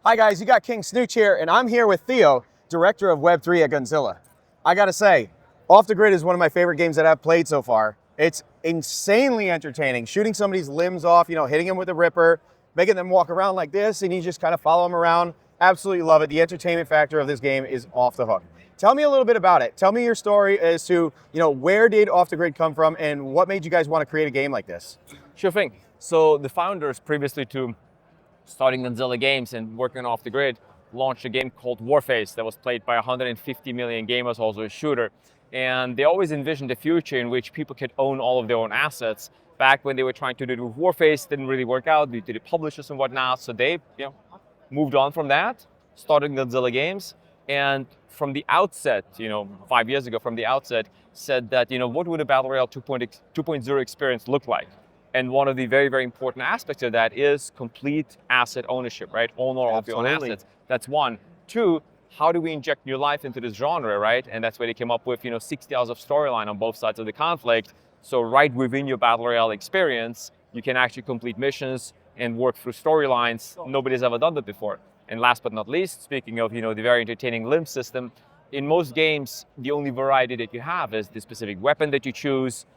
Hi guys, you got King Snooch here, and I'm here with Theo, Director of Web3 at Gunzilla. I gotta say, Off the Grid is one of my favorite games that I've played so far. It's insanely entertaining, shooting somebody's limbs off, hitting them with a ripper, making them walk around like this, and you just kind of follow them around. Absolutely love it. The entertainment factor of this game is off the hook. Tell me a little bit about it. Tell me your story as to, where did Off the Grid come from and what made you guys want to create a game like this? Sure thing. So the founders, previously to starting Gunzilla Games and working Off the Grid, launched a game called Warface that was played by 150 million gamers, also a shooter. And they always envisioned a future in which people could own all of their own assets. Back when they were trying to do it with Warface, didn't really work out due to the publishers and whatnot. So they moved on from that, started Gunzilla Games, and from the outset, 5 years ago, from the outset, said that, what would a Battle Royale 2.0 experience look like? And one of the very, very important aspects of that is complete asset ownership, right? Owner of your own assets. That's one. Two, how do we inject new life into this genre, right? And that's where they came up with, 60 hours of storyline on both sides of the conflict. So right within your Battle Royale experience, you can actually complete missions and work through storylines. Nobody's ever done that before. And last but not least, speaking of, the very entertaining limb system, in most games, the only variety that you have is the specific weapon that you choose.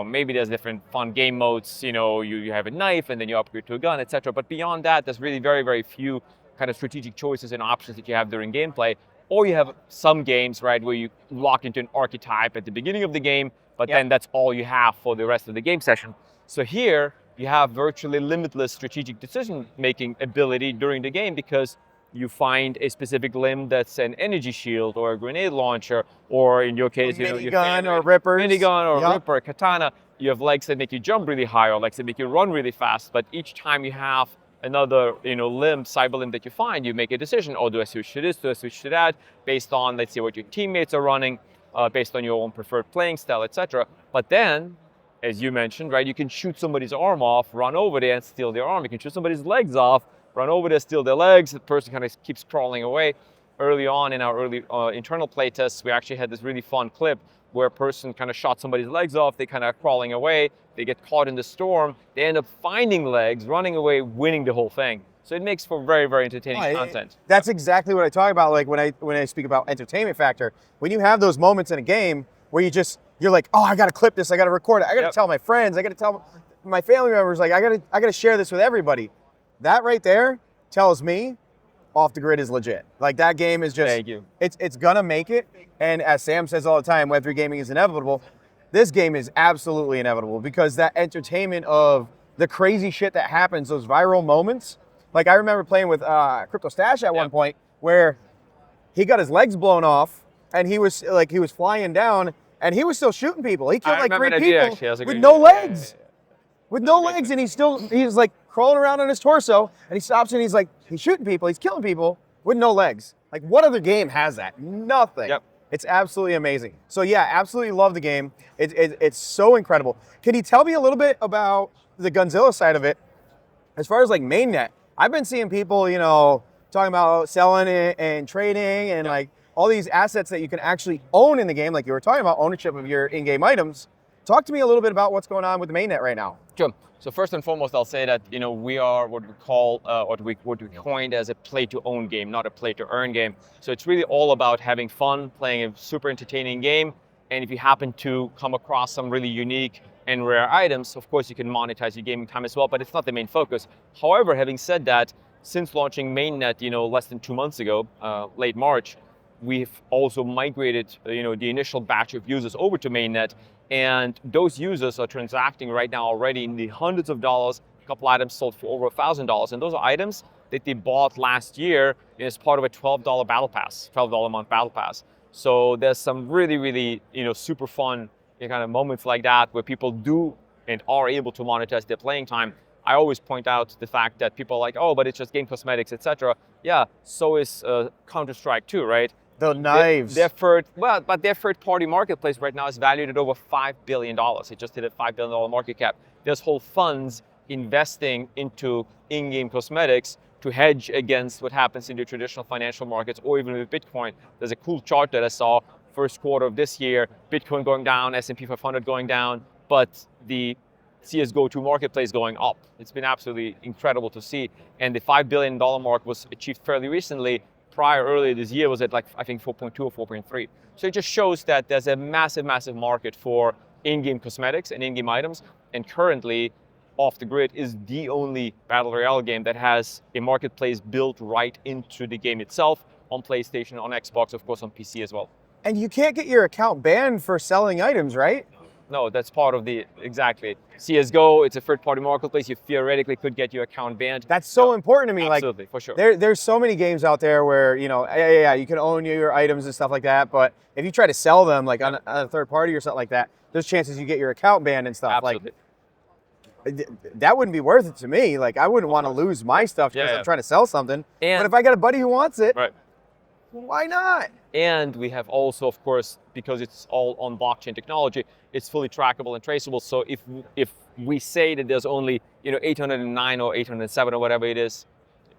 Maybe there's different fun game modes, you have a knife and then you upgrade to a gun, etc. But beyond that, there's really very, very few kind of strategic choices and options that you have during gameplay. Or you have some games, right, where you lock into an archetype at the beginning of the game, but then that's all you have for the rest of the game session. So here, you have virtually limitless strategic decision-making ability during the game because you find a specific limb that's an energy shield or a grenade launcher, or in your case, minigun or rippers. Minigun or ripper, katana. You have legs that make you jump really high or legs that make you run really fast. But each time you have another, limb, cyber limb that you find, you make a decision. Oh, do I switch to this? Do I switch to that? Based on, let's say, what your teammates are running, based on your own preferred playing style, etc. But then, as you mentioned, right, you can shoot somebody's arm off, run over there and steal their arm. You can shoot somebody's legs off, run over there, steal their legs. The person kind of keeps crawling away. Early on in our early internal playtests, we actually had this really fun clip where a person kind of shot somebody's legs off. They kind of crawling away. They get caught in the storm. They end up finding legs, running away, winning the whole thing. So it makes for very, very entertaining content. That's exactly what I talk about. Like when I speak about entertainment factor, when you have those moments in a game where you're like, oh, I got to clip this. I got to record it. I got to tell my friends. I got to tell my family members. Like I got to share this with everybody. That right there tells me Off the Grid is legit. Like that game is just, thank you. It's gonna make it. And as Sam says all the time, Web3 gaming is inevitable. This game is absolutely inevitable because that entertainment of the crazy shit that happens, those viral moments. Like I remember playing with Crypto Stash at one point where he got his legs blown off and he was flying down and he was still shooting people. He killed like 3 people with no legs. With no legs, and he's like crawling around on his torso, and he stops and he's shooting people, he's killing people with no legs. Like what other game has that? Nothing. Yep. It's absolutely amazing. So yeah, absolutely love the game. It's so incredible. Can you tell me a little bit about the Gunzilla side of it? As far as like Mainnet, I've been seeing people, talking about selling it and trading and like all these assets that you can actually own in the game, like you were talking about ownership of your in-game items. Talk to me a little bit about what's going on with the Mainnet right now. Sure. So first and foremost, I'll say that we are what we call what we coined as a play-to-own game, not a play-to-earn game. So it's really all about having fun, playing a super entertaining game, and if you happen to come across some really unique and rare items, of course you can monetize your gaming time as well. But it's not the main focus. However, having said that, since launching Mainnet, less than 2 months ago, late March, we've also migrated the initial batch of users over to Mainnet. And those users are transacting right now already in the hundreds of dollars, a couple items sold for over $1,000. And those are items that they bought last year as part of a $12 battle pass, $12 a month battle pass. So there's some really, really, super fun kind of moments like that where people do and are able to monetize their playing time. I always point out the fact that people are like, oh, but it's just game cosmetics, etc. Yeah, so is Counter-Strike too, right? The knives. Their third-party marketplace right now is valued at over $5 billion. It just hit a $5 billion market cap. There's whole funds investing into in-game cosmetics to hedge against what happens in the traditional financial markets or even with Bitcoin. There's a cool chart that I saw first quarter of this year, Bitcoin going down, S&P 500 going down, but the CSGO 2 marketplace going up. It's been absolutely incredible to see. And the $5 billion mark was achieved fairly recently. Earlier this year was at like, I think 4.2 or 4.3. So it just shows that there's a massive, massive market for in-game cosmetics and in-game items. And currently, Off the Grid is the only Battle Royale game that has a marketplace built right into the game itself, on PlayStation, on Xbox, of course on PC as well. And you can't get your account banned for selling items, right? No, that's part of the, exactly. CSGO, it's a third-party marketplace. You theoretically could get your account banned. That's so important to me. Absolutely, like, for sure. There's so many games out there where, you know, yeah, you can own your items and stuff like that, but if you try to sell them like on a third party or something like that, there's chances you get your account banned and stuff. Absolutely. Like, that wouldn't be worth it to me. Like, I wouldn't want to lose my stuff because I'm trying to sell something. But if I got a buddy who wants it, right, why not? And we have also, of course, because it's all on blockchain technology, it's fully trackable and traceable. So if we say that there's only 809 or 807 or whatever it is,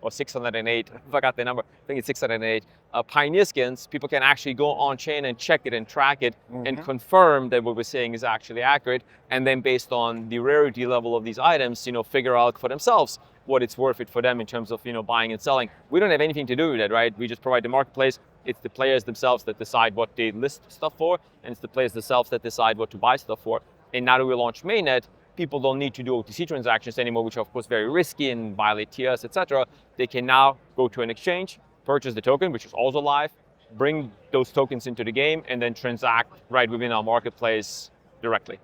or 608, I forgot the number, I think it's 608, Pioneer skins, people can actually go on chain and check it and track it and confirm that what we're saying is actually accurate. And then based on the rarity level of these items, figure out for themselves what it's worth it for them in terms of buying and selling. We don't have anything to do with that, right? We just provide the marketplace. It's the players themselves that decide what they list stuff for, and it's the players themselves that decide what to buy stuff for. And now that we launched Mainnet, people don't need to do OTC transactions anymore, which are of course very risky and violate TS, etc. They can now go to an exchange, purchase the token, which is also live, bring those tokens into the game, and then transact right within our marketplace directly.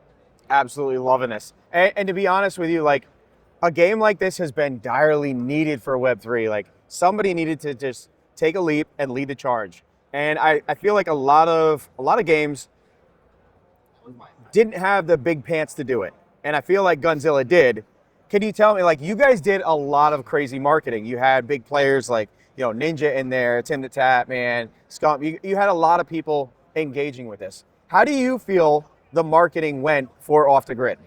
Absolutely loving this. And to be honest with you, like, a game like this has been direly needed for Web3. Like, somebody needed to just take a leap and lead the charge. And I feel like a lot of games didn't have the big pants to do it. And I feel like Gunzilla did. Can you tell me, like, you guys did a lot of crazy marketing. You had big players like, Ninja in there, Tim the Tap Man, Scump. You had a lot of people engaging with this. How do you feel the marketing went for Off the Grid?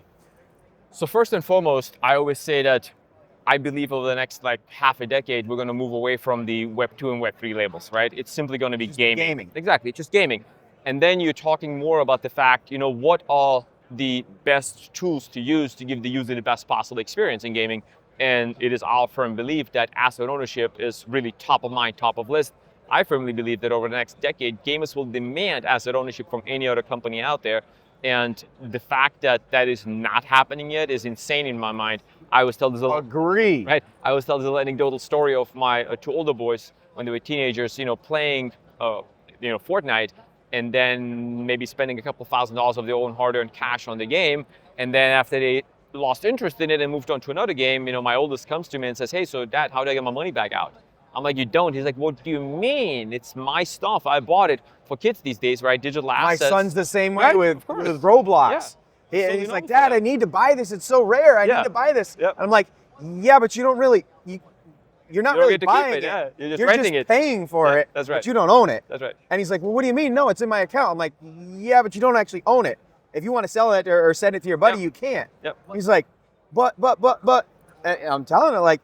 So first and foremost, I always say that I believe over the next half a decade, we're going to move away from the Web 2 and Web 3 labels, right? It's simply going to be gaming. Exactly, it's just gaming. And then you're talking more about the fact, what are the best tools to use to give the user the best possible experience in gaming. And it is our firm belief that asset ownership is really top of mind, top of list. I firmly believe that over the next decade, gamers will demand asset ownership from any other company out there. And the fact that that is not happening yet is insane in my mind. I always tell this right? I always tell this little anecdotal story of my two older boys when they were teenagers, playing, Fortnite, and then maybe spending a couple $1,000s of their own hard-earned cash on the game. And then after they lost interest in it and moved on to another game, my oldest comes to me and says, "Hey, so Dad, how do I get my money back out?" I'm like, "You don't." He's like, "What do you mean? It's my stuff. I bought it." For kids these days, right? Digital assets. My son's the same way with Roblox. Yeah. He's like, "Dad, I need to buy this. It's so rare. I need to buy this." Yep. And I'm like, "Yeah, but you don't really, you're not really buying it. Yeah. You're just renting it. Paying for it, that's right. but you don't own it." That's right. And he's like, "Well, what do you mean? No, it's in my account." I'm like, "Yeah, but you don't actually own it. If you want to sell it or send it to your buddy, you can't." Yep. He's like, but. And I'm telling him, like,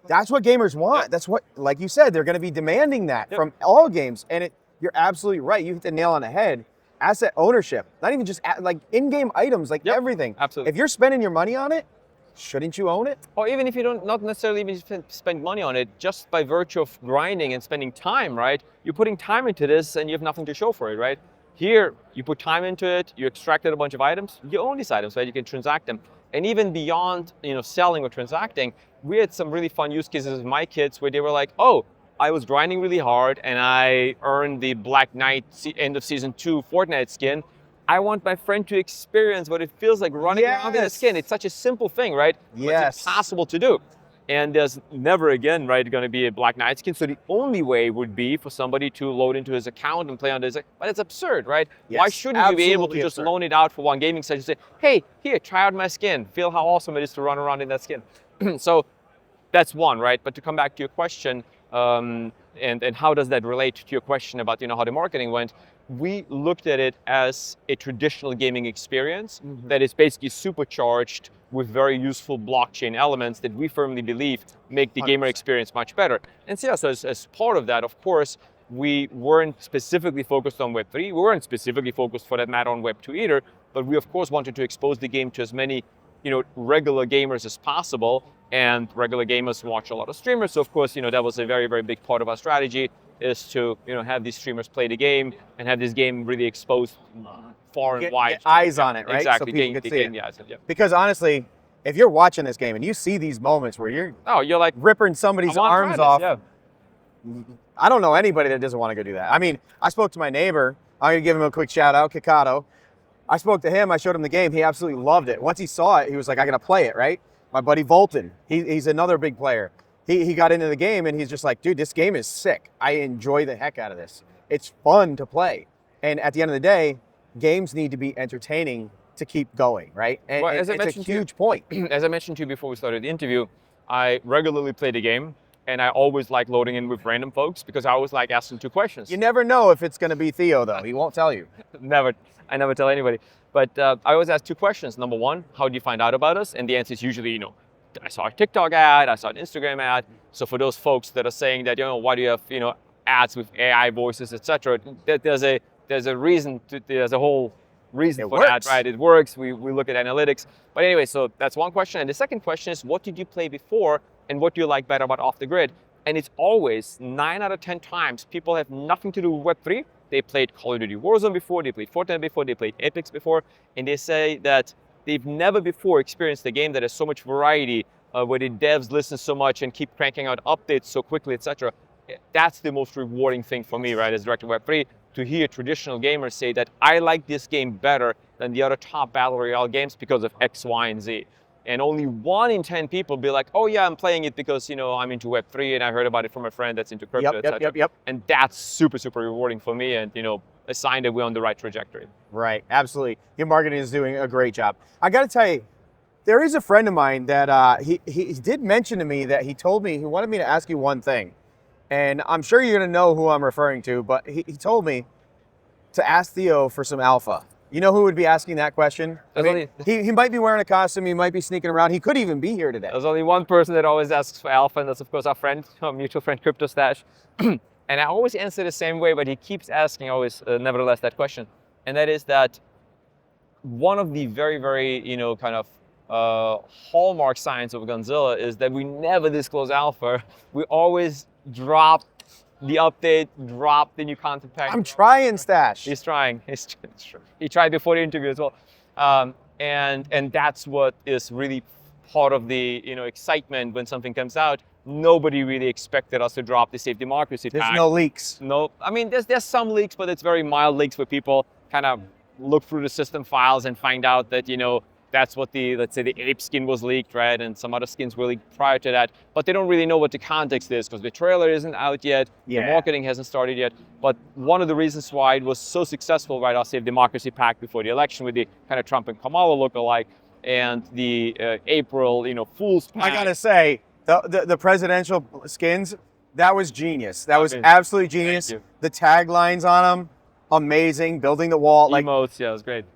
that's what gamers want. That's what, like you said, they're going to be demanding that from all games. And you're absolutely right. You hit the nail on the head. Asset ownership, not even just like in-game items, like everything. Absolutely. If you're spending your money on it, shouldn't you own it? Or even if you don't, not necessarily even spend money on it, just by virtue of grinding and spending time, right? You're putting time into this and you have nothing to show for it, right? Here, you put time into it, you extracted a bunch of items, you own these items, right? You can transact them. And even beyond, selling or transacting, we had some really fun use cases with my kids where they were like, "Oh, I was grinding really hard and I earned the Black Knight end of season 2 Fortnite skin. I want my friend to experience what it feels like running around in the skin." It's such a simple thing, right? But it's impossible to do. And there's never again, right, going to be a Black Knight skin. So the only way would be for somebody to load into his account and play on his, but it's absurd, right? Yes, why shouldn't you be able to just loan it out for one gaming session and say, "Hey, here, try out my skin. Feel how awesome it is to run around in that skin." So that's one, right? But to come back to your question, and how does that relate to your question about how the marketing went? We looked at it as a traditional gaming experience that is basically supercharged with very useful blockchain elements that we firmly believe make the gamer experience much better. And so, as part of that, of course, we weren't specifically focused on Web3. We weren't specifically focused, for that matter, on Web2 either. But we, of course, wanted to expose the game to as many regular gamers as possible. And regular gamers watch a lot of streamers. So of course, that was a very, very big part of our strategy, is to, have these streamers play the game and have this game really exposed far and wide. Get eyes on it, right? Exactly. So people can see it. The eyes, yeah. Because honestly, if you're watching this game and you see these moments where you're like ripping somebody's arms off, yeah. I don't know anybody that doesn't want to go do that. I mean, I spoke to my neighbor. I'm going to give him a quick shout out, Kikado. I spoke to him. I showed him the game. He absolutely loved it. Once he saw it, he was like, I got to play it, right? My buddy Volton, he's another big player. He got into the game and he's just like, dude, this game is sick. I enjoy the heck out of this. It's fun to play. And at the end of the day, games need to be entertaining to keep going, right? And, well, it's a huge point. As I mentioned to you before we started the interview, I regularly play the game, and I always like loading in with random folks because I always like asking 2 questions. You never know if it's going to be Theo, though. He won't tell you. I never tell anybody. But I always ask 2 questions. Number 1, how did you find out about us? And the answer is usually, I saw a TikTok ad, I saw an Instagram ad. So for those folks that are saying that, why do you have, ads with AI voices, etc., there's a reason, there's a whole reason for that, right? It works. We look at analytics. But anyway, so that's one question. And the second question is, what did you play before and what do you like better about Off the Grid? And it's always 9 out of 10 times people have nothing to do with Web3. They played Call of Duty Warzone before, they played Fortnite before, they played Apex before, and they say that they've never before experienced a game that has so much variety, where the devs listen so much and keep cranking out updates so quickly, etc. That's the most rewarding thing for me, right, as director of Web3, to hear traditional gamers say that I like this game better than the other top Battle Royale games because of X, Y, and Z. And only 1 in 10 people be like, oh yeah, I'm playing it because, I'm into Web3 and I heard about it from a friend that's into crypto, etc. Yep. And that's super, super rewarding for me and, a sign that we're on the right trajectory. Right, absolutely. Your marketing is doing a great job. I got to tell you, there is a friend of mine that he did mention to me that he told me, he wanted me to ask you one thing. And I'm sure you're going to know who I'm referring to, but he told me to ask Theo for some alpha. You know who would be asking that question? He might be wearing a costume. He might be sneaking around. He could even be here today. There's only one person that always asks for alpha, and that's, of course, our mutual friend, Crypto Stash. And I always answer the same way, but he keeps asking always, nevertheless, that question. And that is that one of the very, very, kind of hallmark signs of Gunzilla is that we never disclose alpha. We always drop the update, drop the new content pack. I'm trying, Stash. He's trying. He tried before the interview as well. And that's what is really part of the excitement when something comes out. Nobody really expected us to drop the Save Democracy pack. There's no leaks. No, I mean there's some leaks, but it's very mild leaks where people kind of look through the system files and find out that that's what let's say the ape skin was leaked, right? And some other skins were leaked prior to that, but they don't really know what the context is because the trailer isn't out yet, the marketing hasn't started yet. But one of the reasons why it was so successful, right, our Save Democracy pack before the election with the kind of Trump and Kamala lookalike and the April, Fool's pack. I gotta say, the presidential skins, that was genius. That was absolutely genius. The taglines on them, amazing. Building the wall, emotes, yeah, it was great.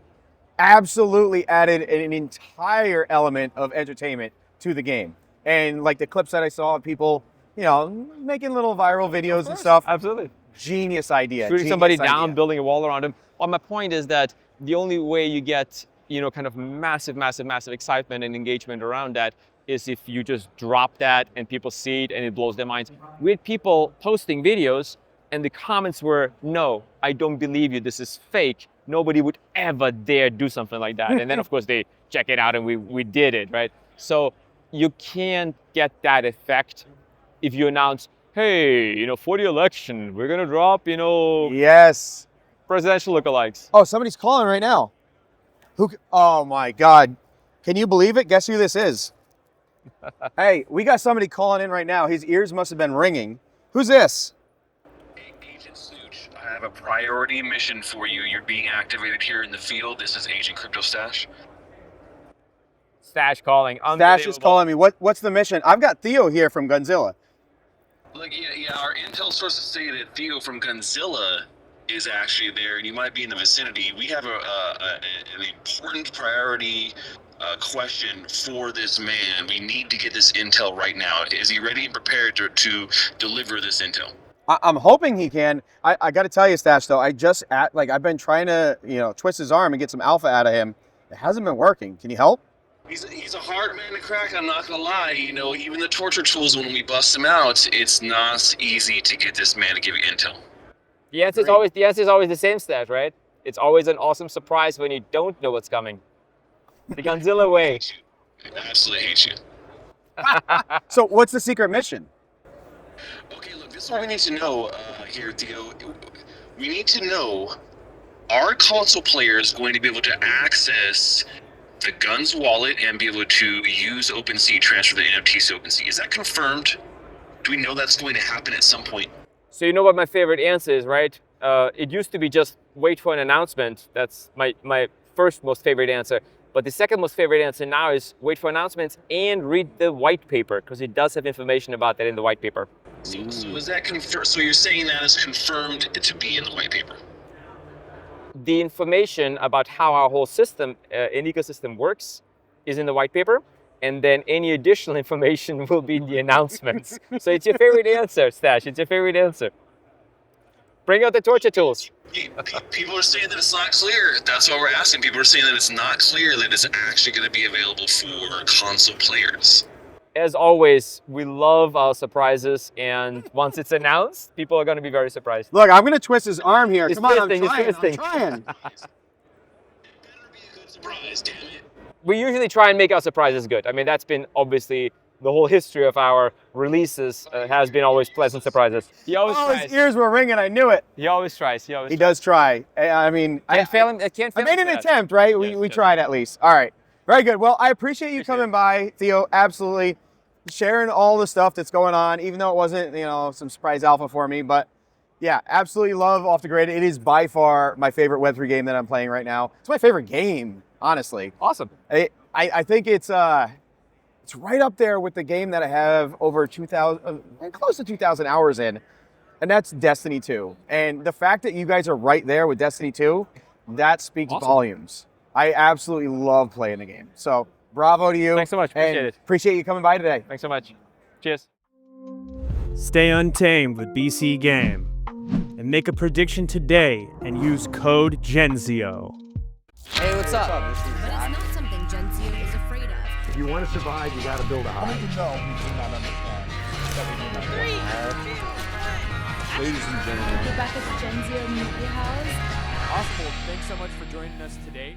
Absolutely added an entire element of entertainment to the game. And like the clips that I saw of people, making little viral videos and stuff. Absolutely. Genius idea. Shooting somebody down, building a wall around him. Well, my point is that the only way you get, kind of massive excitement and engagement around that is if you just drop that and people see it and it blows their minds. We had people posting videos and the comments were, no, I don't believe you, this is fake. Nobody would ever dare do something like that. And then of course they check it out and we did it, right? So you can't get that effect if you announce, hey, for the election, we're gonna drop, yes, presidential lookalikes. Oh, somebody's calling right now. Oh my God. Can you believe it? Guess who this is? Hey, we got somebody calling in right now. His ears must have been ringing. Who's this? Agent Snooch, I have a priority mission for you. You're being activated here in the field. This is Agent Crypto Stash. Stash calling. Stash is calling me. What's the mission? I've got Theo here from Gunzilla. Look, yeah, our intel sources say that Theo from Gunzilla is actually there, and you might be in the vicinity. We have an important priority question for this man. We need to get this intel right now. Is he ready and prepared to deliver this intel? I'm hoping he can. I got to tell you, Stash, though, I've been trying to, twist his arm and get some alpha out of him. It hasn't been working. Can you help? He's a hard man to crack. I'm not gonna lie. You know, even the torture tools when we bust him out, it's not easy to get this man to give you intel. The answer is always the same stat, right? It's always an awesome surprise when you don't know what's coming. The Gunzilla way. I absolutely hate you. So what's the secret mission? Okay, look, this is what we need to know here, Theo. We need to know, are console players going to be able to access the Gunz Wallet and be able to use OpenSea, transfer the NFTs to OpenSea? Is that confirmed? Do we know that's going to happen at some point? So you know what my favorite answer is, right? It used to be just wait for an announcement. That's my first most favorite answer. But the second most favorite answer now is wait for announcements and read the white paper, because it does have information about that in the white paper. So is that confirmed? So you're saying that is confirmed to be in the white paper? The information about how our whole system, an ecosystem works, is in the white paper. And then any additional information will be in the announcements. So it's your favorite answer, Stash. It's your favorite answer. Bring out the torture tools. People are saying that it's not clear. That's why we're asking. People are saying that it's not clear that it's actually going to be available for console players. As always, we love our surprises, and once it's announced, people are going to be very surprised. Look, I'm going to twist his arm here. He's Come on, I'm twisting. trying. Better be a good surprise, damn it. We usually try and make our surprises good. I mean, that's been obviously the whole history of our releases has been always pleasant surprises. He always Oh, tries. his ears were ringing. I knew it. He always tries. He does try. I mean, I made an attempt, right? We tried at least. All right. Very good. Well, I appreciate you coming by, Theo. Absolutely. Sharing all the stuff that's going on, even though it wasn't, some surprise alpha for me. But yeah, absolutely love Off the Grid. It is by far my favorite Web3 game that I'm playing right now. It's my favorite game, honestly. Awesome. I think it's right up there with the game that I have over 2,000, close to 2,000 hours in, and that's Destiny 2. And the fact that you guys are right there with Destiny 2, that speaks volumes. I absolutely love playing the game. So bravo to you. Thanks so much. Appreciate it. Appreciate you coming by today. Thanks so much. Cheers. Stay untamed with BC Game and make a prediction today and use code Genzio. Hey, what's up? But it's not something Genzio is afraid of. If you want to survive, you got to build a house. We do not understand that we do not want. Ladies and gentlemen. Rebecca's Genzio Media House. Oswald, thanks so much for joining us today.